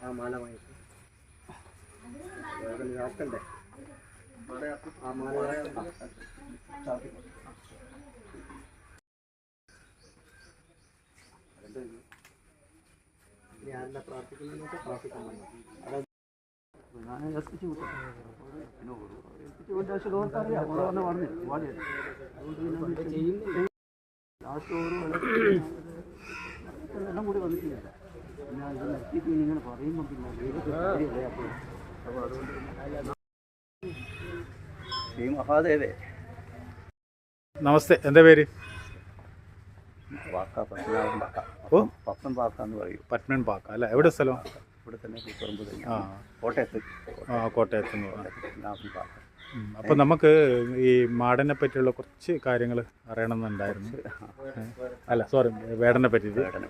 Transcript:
ആ മാല വാങ്ങിച്ചു ആക്കണ്ടേ ആ മാല ഞാൻ പ്രാർത്ഥിക്കുന്നതിനൊക്കെ പ്രാർത്ഥിക്കാൻ എല്ലാം കൂടി വന്നിട്ടില്ല പിന്നെ ഇത് നിർത്തിയിട്ട് ഇങ്ങനെ പറയുമ്പോൾ പിന്നെ അപ്പോൾ അതുകൊണ്ട് ശ്രീ മഹാദേവേ. നമസ്തേ, എന്താ പേര്? വാക്ക പത്മനാഭൻ പാക്ക. ഓ, പത്മൻ പാക്ക എന്ന് പറയും. പത്മൻ പാക്ക അല്ലേ? എവിടെ സ്ഥലം? ഇവിടെ തന്നെ കൂത്തുപറമ്പ് തന്നെ. ആ, കോട്ടയത്ത്. കോട്ടയത്ത് നിന്ന്. പത്മനാഭൻ പാക്ക. അപ്പം നമുക്ക് ഈ മാടനെ പറ്റിയുള്ള കുറച്ച് കാര്യങ്ങൾ അറിയണമെന്നുണ്ടായിരുന്നു. അല്ല, സോറി, വേടനെ പറ്റിയിട്ട്. വേടനെ